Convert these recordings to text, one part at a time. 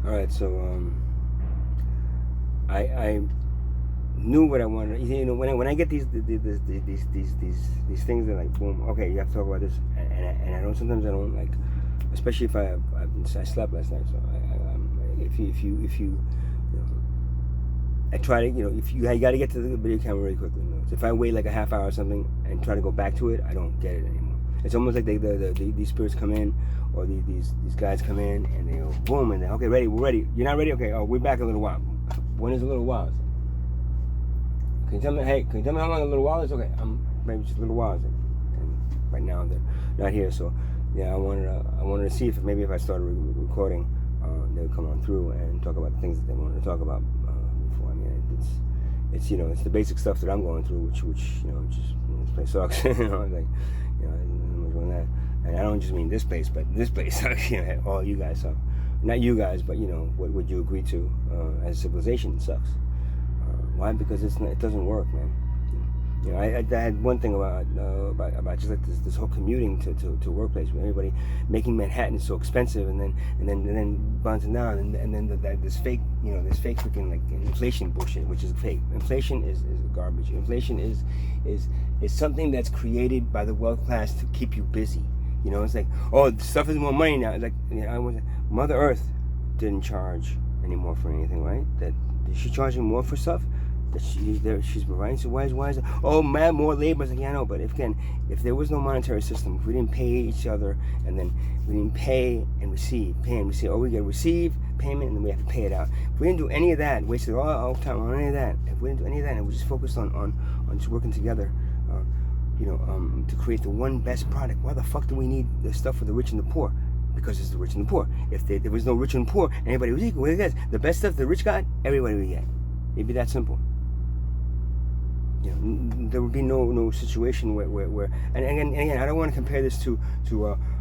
All right, so I knew what I wanted. You know, when I get these things that like boom, okay, you have to talk about this, and I don't, sometimes I don't like, especially if I slept last night, so if you know, I try to, you know, if you got to get to the video camera really quickly. You know? So if I wait like a half hour or something and try to go back to it, I don't get it anymore. It's almost like these spirits come in, or these guys come in and they go boom, and they, okay, ready, we're ready. You're not ready, okay? Oh, we're back a little while. When is a little while? Can you tell me? Hey, can you tell me how long a little while is? Okay, I'm maybe just a little while. And right now they're not here, so yeah, I wanted to see if maybe if I started recording, they would come on through and talk about the things that they wanted to talk about before. I mean, it's you know, it's the basic stuff that I'm going through, which you know, just, you know, this place sucks. You know, like, you know, I'm doing that, and I don't just mean this place, but this place sucks. You know, all you guys suck. Not you guys, but you know, what would you agree to as a civilization sucks. Why? Because it doesn't work, man. You know, I had one thing about just like this whole commuting to workplace, where everybody making Manhattan so expensive, and then bouncing down, and then this fake, you know, this fake freaking like inflation bullshit, which is fake. Inflation is garbage. Inflation is something that's created by the wealth class to keep you busy. You know, it's like, oh, the stuff is more money now. It's like, you know, Mother Earth didn't charge anymore for anything, right? That is she charging more for stuff that she's providing? So why is it, oh man, more labor? It's like, yeah, I know, but if there was no monetary system, if we didn't pay each other, and then we didn't pay and receive, oh, we gotta receive payment and then we have to pay it out. If we didn't do any of that, wasted all time on any of that, if we didn't do any of that and we just focused on just working together, you know, to create the one best product, why the fuck do we need the stuff for the rich and the poor? Because it's the rich and the poor. If there was no rich and poor, anybody was equal. The best stuff the rich got, everybody would get. It'd be that simple. You know, there would be no situation where and again, I don't want to compare this to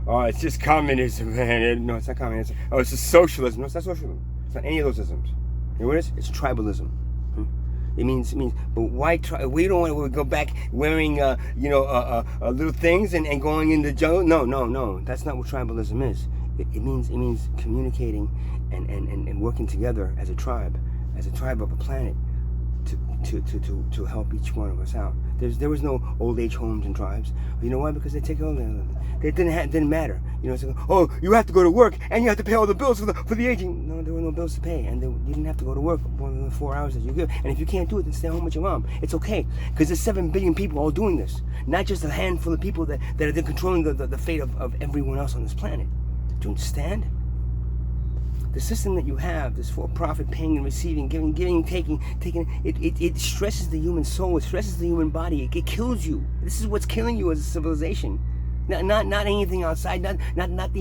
oh, it's just communism, man. No, it's not communism. Oh, it's just socialism. No, it's not socialism. It's not any of those isms. You know what it is? It's tribalism. It means, but why try? We don't want to go back wearing, you know, little things and going in the jungle. No. That's not what tribalism is. It means communicating and working together as a tribe of a planet to help each one of us out. There was no old age homes and tribes. You know why? Because they take all the. It didn't matter. You know, it's like, oh, you have to go to work and you have to pay all the bills for the aging. No, there were no bills to pay, and you didn't have to go to work more than the 4 hours that you give. And if you can't do it, then stay home with your mom. It's okay, because there's 7 billion people all doing this, not just a handful of people that are controlling the fate of everyone else on this planet. Do you understand? The system that you have, this for-profit paying and receiving, giving, taking, it stresses the human soul. It stresses the human body. It kills you. This is what's killing you as a civilization. Not anything outside. Not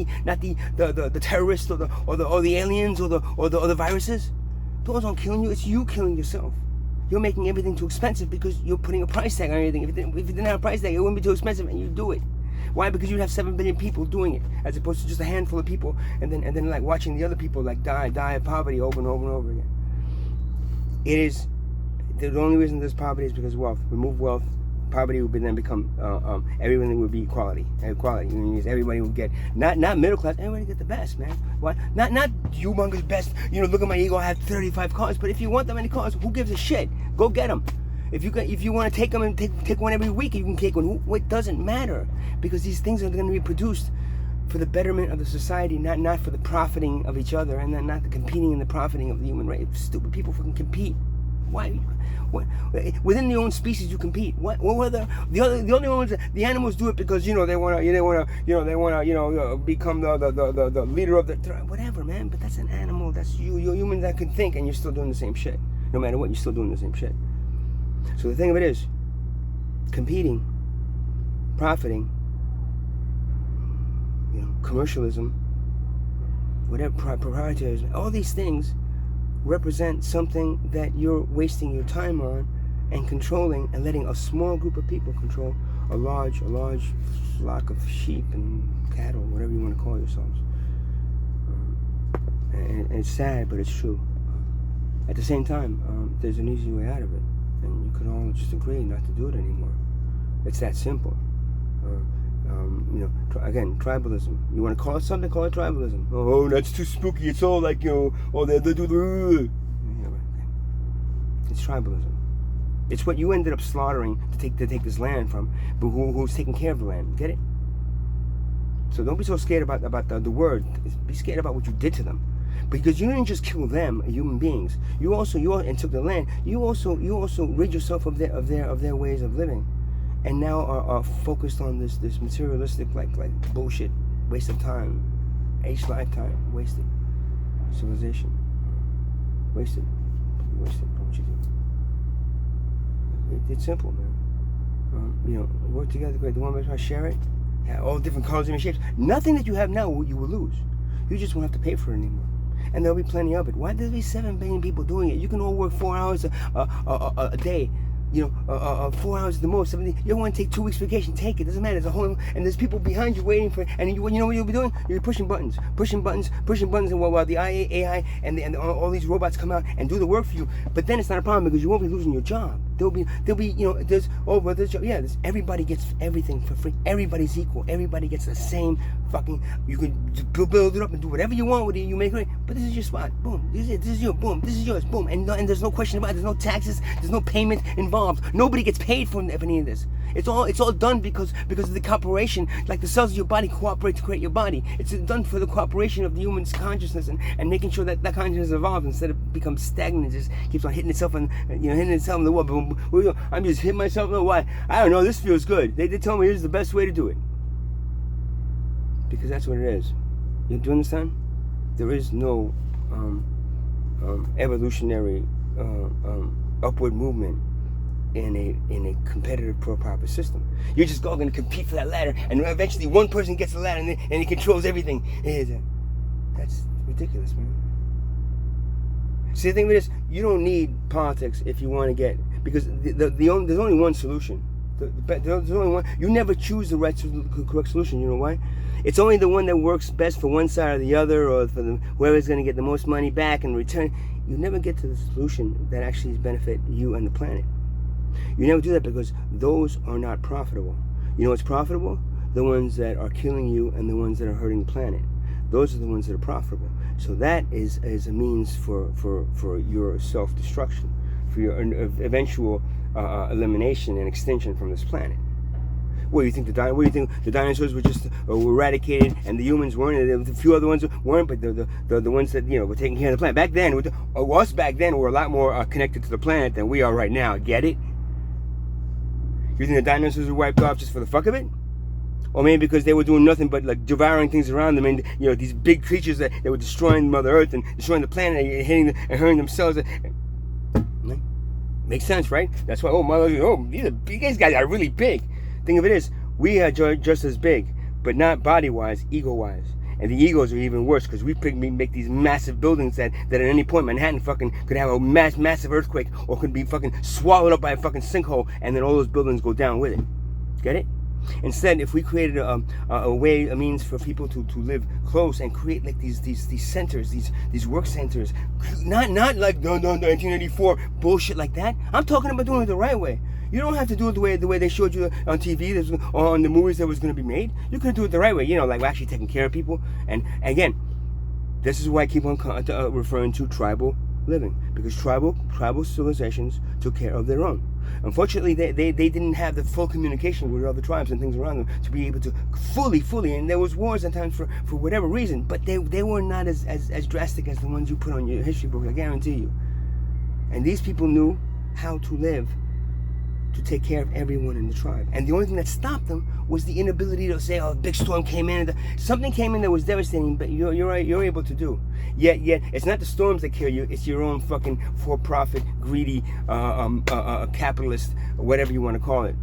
the terrorists or the aliens or the viruses. Those aren't killing you. It's you killing yourself. You're making everything too expensive because you're putting a price tag on everything. If it didn't have a price tag, it wouldn't be too expensive, and you do it. Why? Because you'd have 7 billion people doing it, as opposed to just a handful of people, and then like watching the other people like die of poverty over and over and over again. It is the only reason there's poverty is because of wealth. Remove wealth, poverty would then become everything would be equality. Equality means everybody would get not middle class. Everybody get the best, man. Why? Not humongous best. You know, look at my ego. I have 35 cars, but if you want that many cars, who gives a shit? Go get them. If you want to take them and take one every week, you can take one. It doesn't matter, because these things are going to be produced for the betterment of the society, not for the profiting of each other, and not the competing and the profiting of the human race. Stupid people fucking compete. Why? What? Within their own species, you compete. What are the only ones? The animals do it because they want to become the leader of the whatever, man. But that's an animal. That's you. You're human that can think, and you're still doing the same shit. No matter what, you're still doing the same shit. So the thing of it is, competing, profiting, commercialism, whatever, proprietarism, all these things represent something that you're wasting your time on and controlling, and letting a small group of people control a large flock of sheep and cattle, whatever you want to call yourselves. And it's sad, but it's true. At the same time, there's an easy way out of it. And you could all just agree not to do it anymore. It's that simple. Again, tribalism. You want to call it something? Call it tribalism. Oh, that's too spooky. It's all like they do the. Yeah, okay. It's tribalism. It's what you ended up slaughtering to take this land from, but who's taking care of the land? Get it? So don't be so scared about the word. Be scared about what you did to them, because you didn't just kill them, human beings. You and took the land. You also rid yourself of their ways of living, and now are focused on this materialistic like bullshit, waste of time, each lifetime wasted, civilization wasted for what you do. It's simple, man. Work together, great. The one way I share it. All different colors and shapes. Nothing that you have now you will lose. You just won't have to pay for it anymore. And there'll be plenty of it. Why there be 7 billion people doing it? You can all work 4 hours a day. 4 hours at the most. 70. You want to take 2 weeks vacation? Take it. Doesn't matter. There's a whole, and there's people behind you waiting for it. And you know what you'll be doing? You'll be pushing buttons. And while the AI and all these robots come out and do the work for you. But then it's not a problem because you won't be losing your job. There'll be everybody gets everything for free. Everybody's equal. Everybody gets the same fucking. You can build it up and do whatever you want with it. You make it. But this is your spot. Boom. This is your boom. This is yours. Boom. And there's no question about it. There's no taxes. There's no payment involved. Nobody gets paid for any of this. It's all done because of the cooperation. Like the cells of your body cooperate to create your body. It's done for the cooperation of the human's consciousness and making sure that consciousness evolves instead of becomes stagnant. It just keeps on hitting itself and hitting itself in the wall. Boom. I'm just hitting myself. No, why? I don't know. This feels good. They tell me here's the best way to do it. Because that's what it is. Do you understand? There is no evolutionary upward movement in a competitive proper system. You're just all going to compete for that ladder, and eventually one person gets the ladder and he controls everything. That's ridiculous, man. See, the thing with this, you don't need politics if you want to get, because there's only one solution. There's only one. You never choose the correct solution. You know why? It's only the one that works best for one side or the other, or for whoever's going to get the most money back in return. You never get to the solution that actually benefit you and the planet. You never do that because those are not profitable. You know what's profitable? The ones that are killing you and the ones that are hurting the planet. Those are the ones that are profitable. So that is a means for your self-destruction, for your eventual elimination and extinction from this planet. What do you think the dinosaurs were just were eradicated and the humans weren't? And a few other ones weren't, but the ones that were taking care of the planet back then. Us back then were a lot more connected to the planet than we are right now. Get it? You think the dinosaurs were wiped off just for the fuck of it? Or maybe because they were doing nothing but like devouring things around them, and these big creatures that were destroying Mother Earth and destroying the planet and hitting and hurting themselves. Makes sense, right? That's why these guys are really big. Thing of it is, we are just as big, but not body-wise, ego-wise. And the egos are even worse because we make these massive buildings that at any point Manhattan fucking could have a massive earthquake or could be fucking swallowed up by a fucking sinkhole, and then all those buildings go down with it. Get it? Instead, if we created a means for people to live close and create like these centers, these work centers, not like 1984 bullshit like that. I'm talking about doing it the right way. You don't have to do it the way they showed you on TV or on the movies that was going to be made. You can do it the right way. Like we're actually taking care of people. And again, this is why I keep on referring to tribal living, because tribal civilizations took care of their own. Unfortunately, they didn't have the full communication with other tribes and things around them to be able to fully, and there was wars at times for whatever reason, but they were not as drastic as the ones you put on your history book, I guarantee you. And these people knew how to live to take care of everyone in the tribe. And the only thing that stopped them was the inability to say, a big storm came in. Something came in that was devastating, but you're able to do. Yet, it's not the storms that kill you. It's your own fucking for-profit, greedy, capitalist, whatever you want to call it.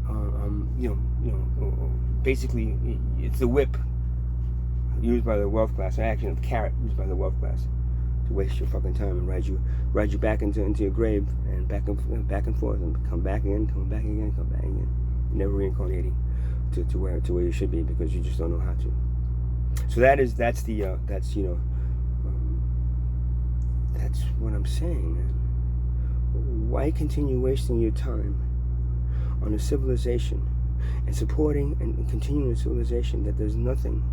Basically, it's the whip used by the wealth class, or actually the carrot used by the wealth class to waste your fucking time and ride you back into your grave and back and forth and come back again, come back again, never reincarnating to where you should be because you just don't know how to. So that's what I'm saying, man. Why continue wasting your time on a civilization and supporting and continuing the civilization that there's nothing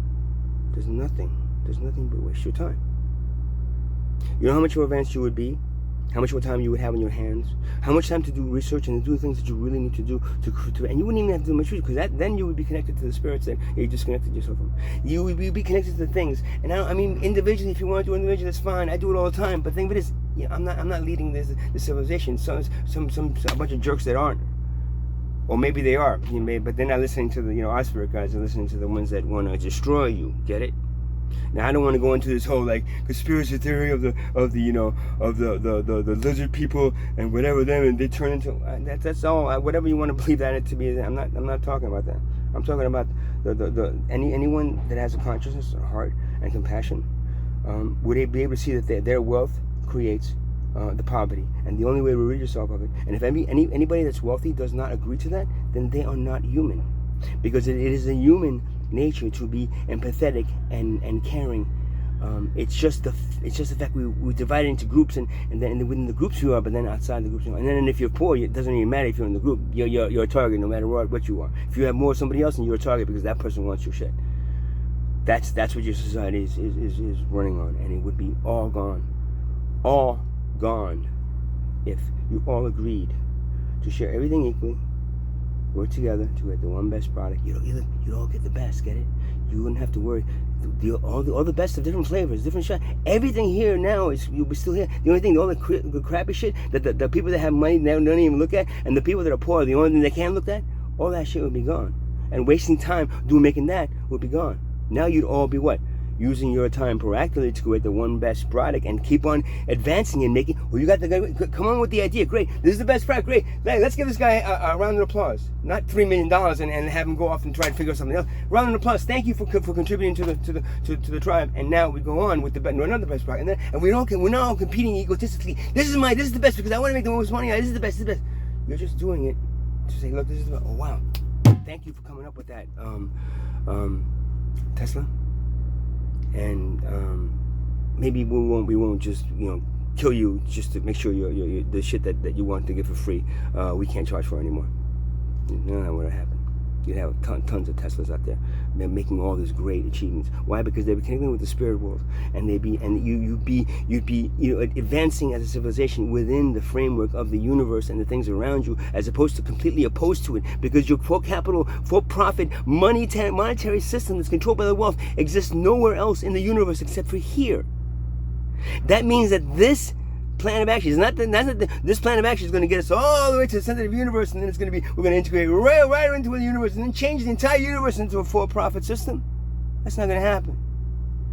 but waste your time. You know how much more advanced you would be? How much more time you would have in your hands? How much time to do research and to do things that you really need to do and you wouldn't even have to do much research, because then you would be connected to the spirits that you disconnected yourself from. You would be connected to things. And I mean, individually, if you want to do individually, that's fine. I do it all the time. But the thing of it is, I'm not leading this civilization. Some a bunch of jerks that aren't. Or maybe they are. But they're not listening to the our spirit guides. They're listening to the ones that want to destroy you. Get it? Now I don't want to go into this whole like conspiracy theory of the lizard people and whatever them, and they turn into that's all whatever you want to believe that it to be. I'm not talking about that. I'm talking about anyone that has a consciousness, a heart, and compassion. Would they be able to see that their wealth creates the poverty, and the only way to rid yourself of it. And if anybody that's wealthy does not agree to that, then they are not human, because it is a human nature to be empathetic and caring. It's just the fact we divide it into groups, and then within the groups you are, but then outside the groups you are. And then if you're poor, it doesn't even matter if you're in the group. You're a target no matter what you are. If you have more somebody else, then you're a target because that person wants your shit. That's what your society is running on, and it would be all gone if you all agreed to share everything equally, work together to get the one best product. You'd all get the best, get it? You wouldn't have to worry. All the best of different flavors, different shots. Everything here now you'll be still here. The only thing, all the crappy shit that the people that have money don't even look at, and the people that are poor, the only thing they can look at, all that shit would be gone. And wasting time making that would be gone. Now you'd all be what? Using your time proactively to create the one best product and keep on advancing and making. Well, you got the come on with the idea. Great, this is the best product. Great, let's give this guy a round of applause. Not $3 million and have him go off and try to figure out something else. Round of applause. Thank you for contributing to the tribe. And now we go on with another best product. And we're not all competing egotistically. This is the best because I want to make the most money. This is the best. You're just doing it to say, look, this is oh wow. Thank you for coming up with that, Tesla. And maybe we won't just kill you just to make sure you're the shit that you want to get for free. We can't charge for anymore. None of that would have happened. You'd have tons of Teslas out there making all these great achievements. Why? Because they'd be connecting with the spirit world, and you'd be advancing as a civilization within the framework of the universe and the things around you, as opposed to completely opposed to it. Because your for-profit, monetary system that's controlled by the wealth exists nowhere else in the universe except for here. That means that this plan of action is not that this plan of action is going to get us all the way to the center of the universe, and then we're going to integrate right into the universe and then change the entire universe into a for-profit system. That's not going to happen.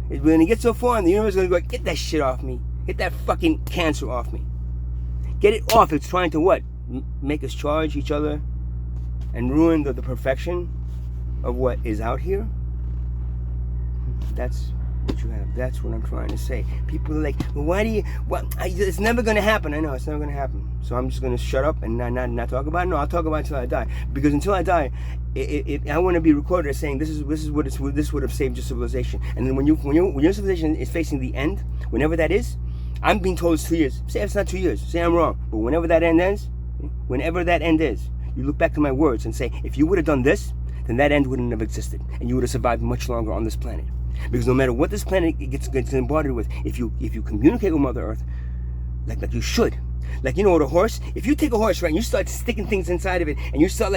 When it gets so far, and the universe is going to go, get that shit off me. Get that fucking cancer off me. Get it off. It's trying to what? Make us charge each other and ruin the perfection of what is out here. That's what you have. That's what I'm trying to say. People are like, well, why do you? Well, it's never going to happen. I know it's never going to happen. So I'm just going to shut up and not talk about it. No, I'll talk about it until I die. Because until I die, I want to be recorded as saying this would have saved your civilization. And then when your civilization is facing the end, whenever that is, I'm being told it's 2 years. Say it's not 2 years. Say I'm wrong. But whenever that end is, you look back to my words and say, if you would have done this, then that end wouldn't have existed, and you would have survived much longer on this planet. Because no matter what this planet gets embodied with, if you communicate with Mother Earth, like you should, with a horse, if you take a horse, right, and you start sticking things inside of it, and you start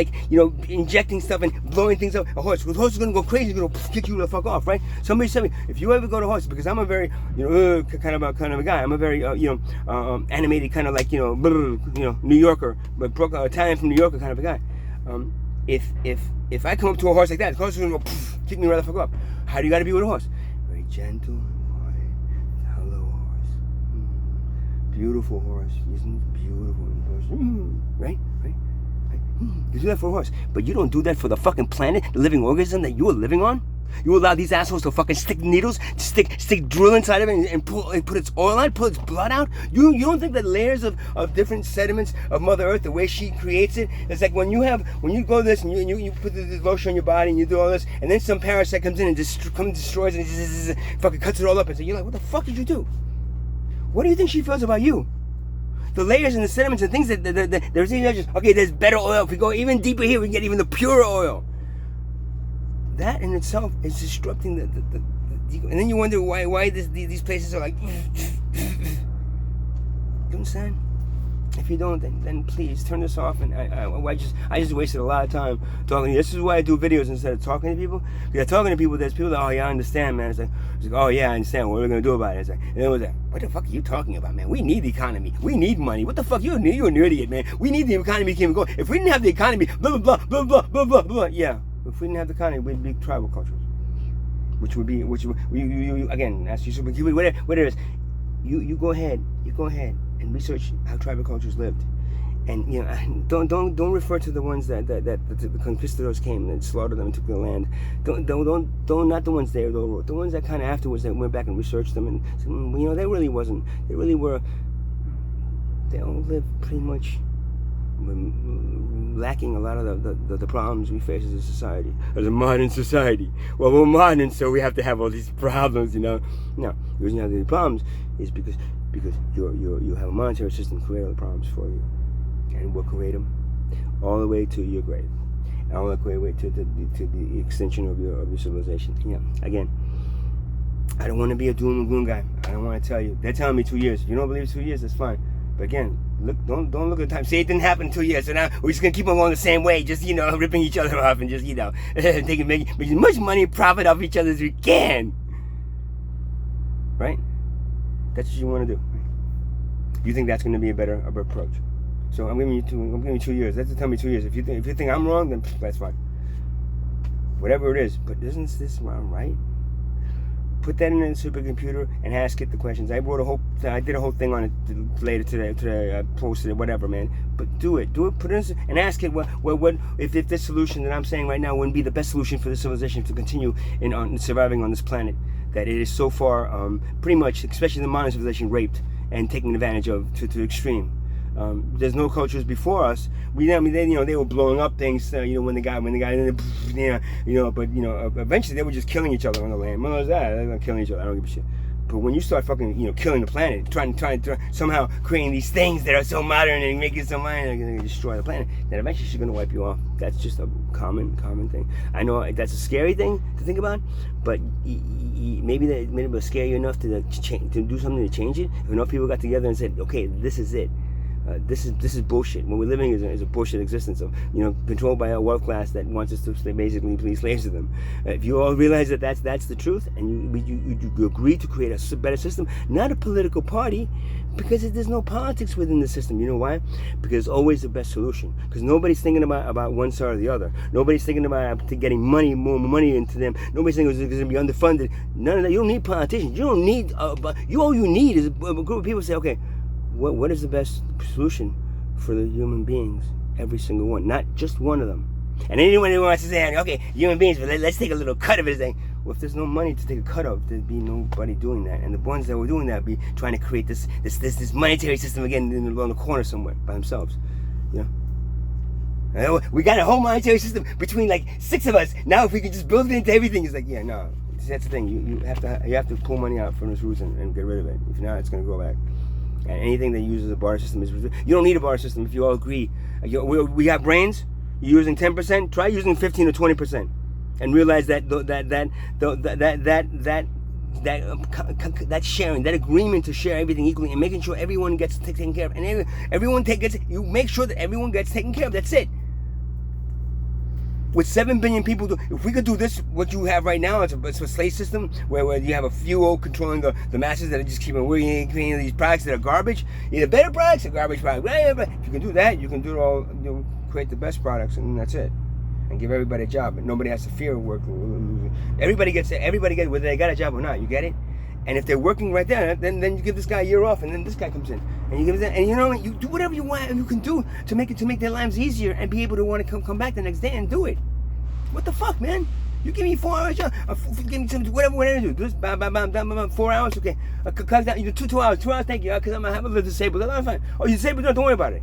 injecting stuff and blowing things up, the horse is gonna go crazy, it's gonna kick you the fuck off, right? Somebody said me, if you ever go to horse, because I'm a very kind of a guy, I'm a very animated kind of New Yorker, but Italian from New Yorker kind of a guy. If I come up to a horse like that, the horse is gonna go kick me right the fuck up. How do you gotta be with a horse? Very gentle and quiet. Hello, horse. Beautiful horse. Isn't it beautiful horse? Right? You do that for a horse, but you don't do that for the fucking planet, the living organism that you are living on. You allow these assholes to fucking stick needles, stick drill inside of it and put its oil out, pull its blood out. You don't think that layers of different sediments of Mother Earth, the way she creates it, it's like when you go this and you put this lotion on your body and you do all this, and then some parasite comes in and destroys it and fucking cuts it all up, and so you're like, what the fuck did you do? What do you think she feels about you? the layers and the sediments and things that there's even just, okay, there's better oil. If we go even deeper here, we can get even the purer oil. That in itself is disrupting the and then you wonder why these places are like, you understand? If you don't, then please turn this off. And I just wasted a lot of time talking. This is why I do videos instead of talking to people. Because talking to people, there's people that, oh yeah, I understand, man. It's like, oh yeah, I understand. What are we gonna do about it? It's like, and it was like, what the fuck are you talking about, man? We need the economy. We need money. What the fuck? You're an idiot, man. We need the economy to keep going. If we didn't have the economy, blah blah blah blah blah blah blah. Yeah, if we didn't have the economy, we'd be tribal cultures, which would you again. Ask you, whatever it is. You go ahead and research how tribal cultures lived, and you know, don't refer to the ones that the conquistadors came and slaughtered them and took their land. Don't not the ones there though. The ones that kind of afterwards that went back and researched them and said, you know, they really were. They all lived pretty much lacking a lot of the problems we face as a society, as a modern society. Well, we're modern, so we have to have all these problems, you know. No, the reason you have these problems is because you have a monetary system create all the problems for you, and we'll create them all the way to your grave, and all the way to the extension of your civilization. Yeah, again, I don't want to be a doom and gloom guy. I don't want to tell you. They're telling me 2 years. If you don't believe it's 2 years, that's fine. But again, don't look at the time. Say it didn't happen in 2 years, so now we're just gonna keep on going the same way, just, you know, ripping each other off and just, you know, making as much money, profit off each other as we can. Right? That's what you want to do. You think that's going to be a better approach? So I'm giving you 2 years. That's to tell me 2 years. If you think I'm wrong, then that's fine. Whatever it is, but isn't this right? Put that in a supercomputer and ask it the questions. I did a whole thing on it later today. I posted it, whatever, man. But do it. Put it in and ask it what if this solution that I'm saying right now wouldn't be the best solution for the civilization to continue in surviving on this planet. That it is so far, pretty much, especially the modern civilization, raped and taken advantage of to the extreme. There's no cultures before us. They were blowing up things. When the guy, but eventually they were just killing each other on the land. What was that? They're not killing each other. I don't give a shit. But when you start fucking, killing the planet, trying to somehow creating these things that are so modern and making it so modern, they're gonna destroy the planet. Then eventually she's gonna wipe you off. That's just a common thing. I know that's a scary thing to think about, but maybe it will scare you enough to do something to change it. If enough people got together and said, okay, this is it. This is bullshit. What we're living is a bullshit existence of, controlled by a wealth class that wants us to basically be slaves to them. If you all realize that that's the truth, and you agree to create a better system, not a political party, because there's no politics within the system. You know why? Because it's always the best solution. Because nobody's thinking about one side or the other. Nobody's thinking about getting more money into them. Nobody's thinking it's going to be underfunded. None of that. You don't need politicians. You don't need. All you need is a group of people say, okay, what is the best solution for the human beings? Every single one, not just one of them. And anyone who wants to say, okay, human beings, but let's take a little cut of it, saying, well, if there's no money to take a cut of, there'd be nobody doing that. And the ones that were doing that would be trying to create this monetary system again on the corner somewhere by themselves. We got a whole monetary system between like 6 of us. Now if we could just build it into everything, it's like, yeah, no. That's the thing. You have to pull money out from its roots and get rid of it. If not, it's going to go back. And anything that uses a barter system you don't need a barter system if you all agree. We have brains. You're using 10%. Try using 15 or 20%, and realize that sharing, that agreement to share everything equally, and making sure everyone gets taken care of, and you make sure that everyone gets taken care of. That's it. With 7 billion people, if we could do this, what you have right now, it's a slave system where you have a few controlling the masses that are just keeping creating these products that are garbage, either better products or garbage products. If you can do that, you can do it all. Create the best products, and that's it, and give everybody a job. And nobody has to fear work. Everybody gets whether they got a job or not. You get it? And if they're working right there, then you give this guy a year off, and then this guy comes in, and you give that, and you do whatever you want, and you can do to make their lives easier, and be able to want to come back the next day and do it. What the fuck, man? You give me 4 hours, give me some whatever I do. This 4 hours, okay? Cut down, 2 hours, 2 hours. Thank you, because I'm a little disabled. That's fine. Oh, you're disabled? No, don't worry about it.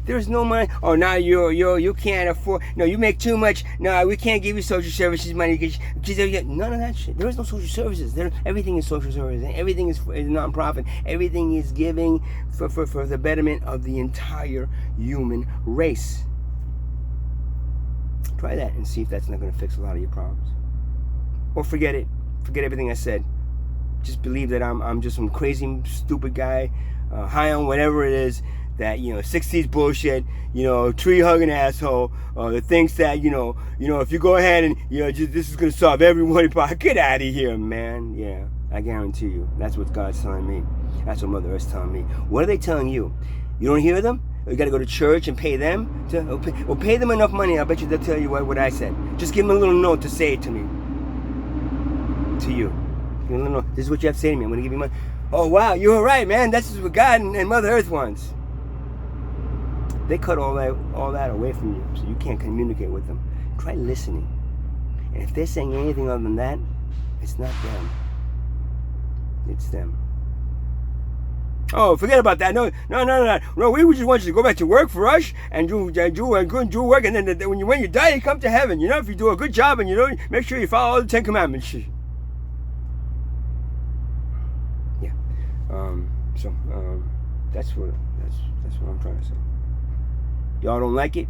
There's no money. Oh, now you can't afford. No, you make too much. No, we can't give you social services money. None of that shit. There is no social services. Everything is social services. Everything is nonprofit. Everything is giving for the betterment of the entire human race. Try that and see if that's not going to fix a lot of your problems. Or forget it. Forget everything I said. Just believe that I'm just some crazy, stupid guy, high on whatever it is, that, 60s bullshit, tree hugging asshole, that thinks that, if you go ahead and, this is going to solve every problem. Get out of here, man. Yeah, I guarantee you. That's what God's telling me. That's what Mother Earth's telling me. What are they telling you? You don't hear them? You got to go to church and pay them? Pay them enough money. I bet you they'll tell you what I said. Just give them a little note to say it to me. To you. No, this is what you have to say to me. I'm going to give you money. Oh, wow, you're right, man. This is what God and Mother Earth wants. They cut all that away from you, so you can't communicate with them. Try listening. And if they're saying anything other than that, it's not them. It's them. Oh, forget about that. No. We just want you to go back to work for us and do work, and then when you die, you come to heaven. If you do a good job and make sure you follow all the 10 Commandments. Yeah. So that's what I'm trying to say. Y'all don't like it?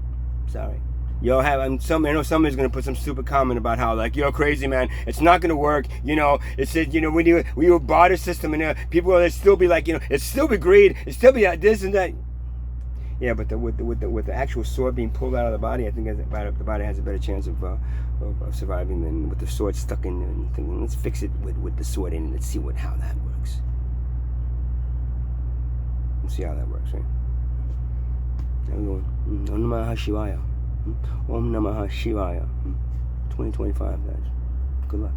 Sorry. Y'all have, I know somebody's gonna put some stupid comment about how, like, you're crazy, man. It's not gonna work. It said, we do a barter system, and people will still be like, it's still be greed. It's still be this and that. Yeah, but with the actual sword being pulled out of the body, I think the body has a better chance of surviving than with the sword stuck in there. Let's fix it with the sword in, and let's see how that works. Let's see how that works, right? There we go. Om Namah Shivaya. Om Namah Shivaya. 2025, guys. Good luck.